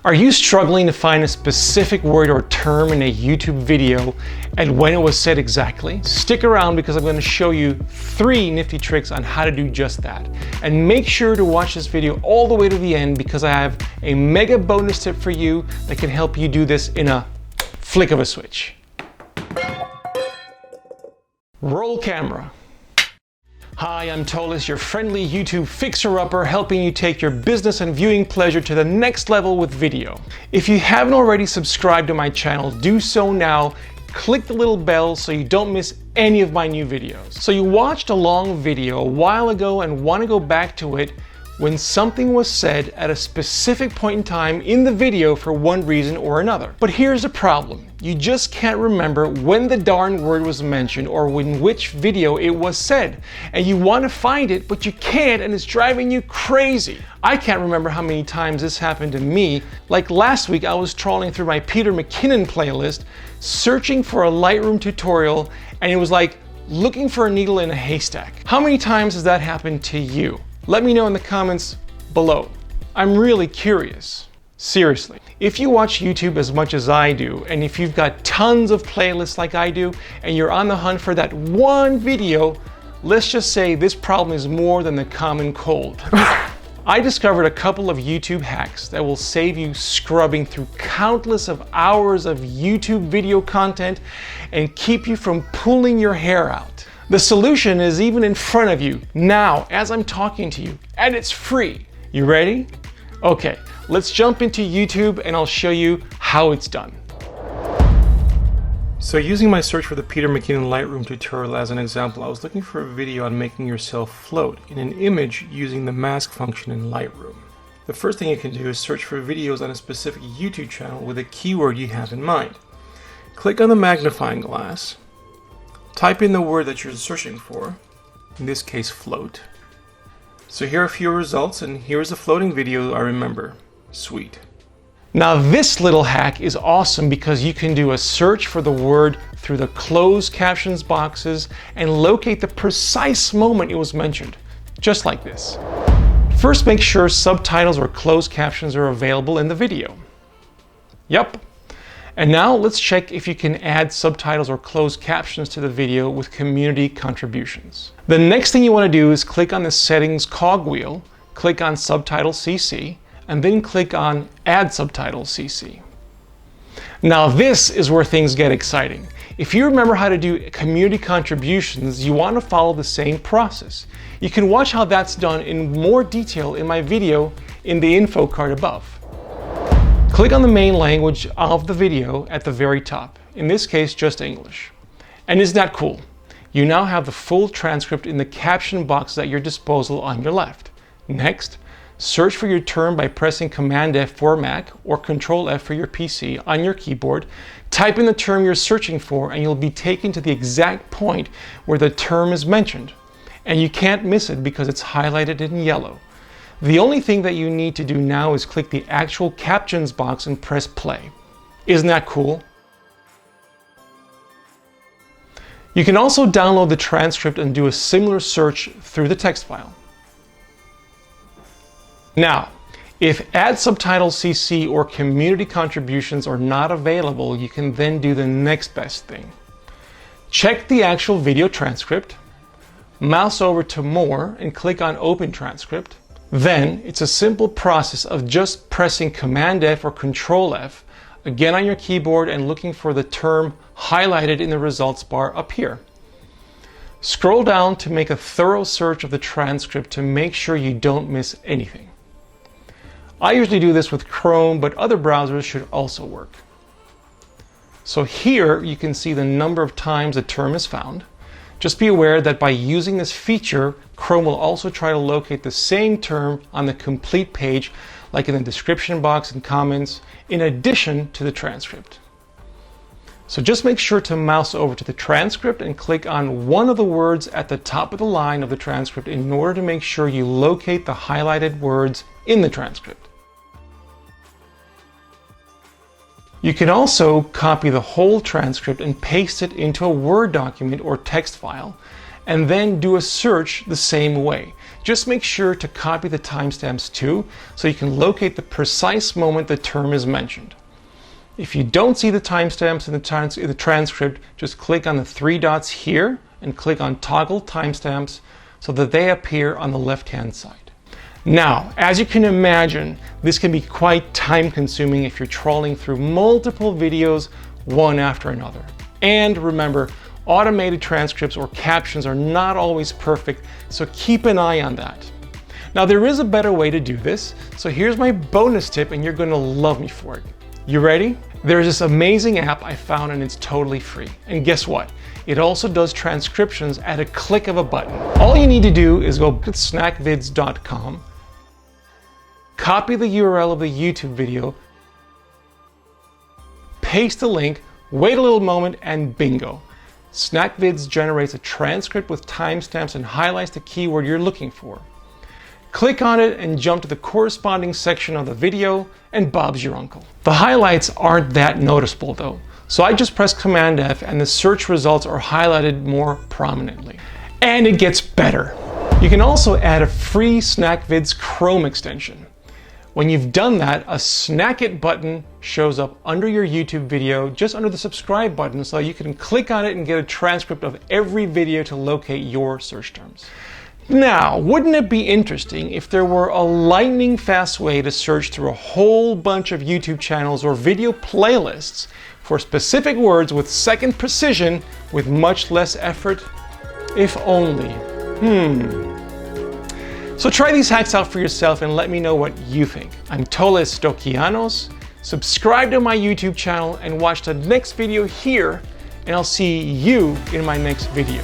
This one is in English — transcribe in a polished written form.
Are you struggling to find a specific word or term in a YouTube video and when it was said exactly? Stick around because I'm going to show you 3 nifty tricks on how to do just that. And make sure to watch this video all the way to the end because I have a mega bonus tip for you that can help you do this in a flick of a switch. Roll camera. Hi, I'm Tolis, your friendly YouTube fixer-upper, helping you take your business and viewing pleasure to the next level with video. If you haven't already subscribed to my channel, do so now. Click the little bell so you don't miss any of my new videos. So you watched a long video a while ago and want to go back to it when something was said at a specific point in time in the video for one reason or another. But here's the problem. You just can't remember when the darn word was mentioned or in which video it was said. And you want to find it, but you can't, and it's driving you crazy. I can't remember how many times this happened to me. Like last week, I was trawling through my Peter McKinnon playlist, searching for a Lightroom tutorial, and it was like looking for a needle in a haystack. How many times has that happened to you? Let me know in the comments below. I'm really curious. Seriously, if you watch YouTube as much as I do, and if you've got tons of playlists like I do, and you're on the hunt for that one video, let's just say this problem is more than the common cold. I discovered a couple of YouTube hacks that will save you scrubbing through countless of hours of YouTube video content and keep you from pulling your hair out. The solution is even in front of you now as I'm talking to you, and it's free. You ready? Okay, let's jump into YouTube and I'll show you how it's done. So using my search for the Peter McKinnon Lightroom tutorial as an example, I was looking for a video on making yourself float in an image using the mask function in Lightroom. The first thing you can do is search for videos on a specific YouTube channel with a keyword you have in mind. Click on the magnifying glass. Type in the word that you're searching for, in this case float. So here are a few results, and here's a floating video I remember. Sweet. Now this little hack is awesome because you can do a search for the word through the closed captions boxes and locate the precise moment it was mentioned, just like this. First, make sure subtitles or closed captions are available in the video. Yep. And now let's check if you can add subtitles or closed captions to the video with community contributions. The next thing you want to do is click on the settings cogwheel, click on Subtitles CC, and then click on Add Subtitles CC. Now this is where things get exciting. If you remember how to do community contributions, you want to follow the same process. You can watch how that's done in more detail in my video in the info card above. Click on the main language of the video at the very top, in this case just English. And isn't that cool? You now have the full transcript in the caption box at your disposal on your left. Next, search for your term by pressing Command F for Mac or Control F for your PC on your keyboard. Type in the term you're searching for and you'll be taken to the exact point where the term is mentioned. And you can't miss it because it's highlighted in yellow. The only thing that you need to do now is click the actual Captions box and press play. Isn't that cool? You can also download the transcript and do a similar search through the text file. Now, if Add Subtitles CC or community contributions are not available, you can then do the next best thing. Check the actual video transcript, mouse over to More and click on Open Transcript. Then it's a simple process of just pressing Command F or Control F again on your keyboard and looking for the term highlighted in the results bar up here. Scroll down to make a thorough search of the transcript to make sure you don't miss anything. I usually do this with Chrome, but other browsers should also work. So here you can see the number of times the term is found. Just be aware that by using this feature, Chrome will also try to locate the same term on the complete page, like in the description box and comments, in addition to the transcript. So just make sure to mouse over to the transcript and click on one of the words at the top of the line of the transcript in order to make sure you locate the highlighted words in the transcript. You can also copy the whole transcript and paste it into a Word document or text file, and then do a search the same way. just make sure to copy the timestamps too, so you can locate the precise moment the term is mentioned. If you don't see the timestamps in the transcript, just click on the 3 dots here and click on Toggle Timestamps so that they appear on the left-hand side. Now, as you can imagine, this can be quite time-consuming if you're trawling through multiple videos one after another. And remember, automated transcripts or captions are not always perfect, so keep an eye on that. Now, there is a better way to do this, so here's my bonus tip and you're going to love me for it. You ready? There's this amazing app I found and it's totally free. And guess what? It also does transcriptions at a click of a button. All you need to do is go to snackvids.com, copy the URL of the YouTube video, paste the link, wait a little moment, and bingo. Snackvids generates a transcript with timestamps and highlights the keyword you're looking for. Click on it and jump to the corresponding section of the video, and Bob's your uncle. The highlights aren't that noticeable though, so I just press Command F and the search results are highlighted more prominently. And it gets better. You can also add a free Snackvids Chrome extension. When you've done that, a Snack It button shows up under your YouTube video, just under the subscribe button, so you can click on it and get a transcript of every video to locate your search terms. Now, wouldn't it be interesting if there were a lightning fast way to search through a whole bunch of YouTube channels or video playlists for specific words with second precision with much less effort? If only. So try these hacks out for yourself and let me know what you think. I'm Tolis Dokianos. Subscribe to my YouTube channel and watch the next video here, and I'll see you in my next video.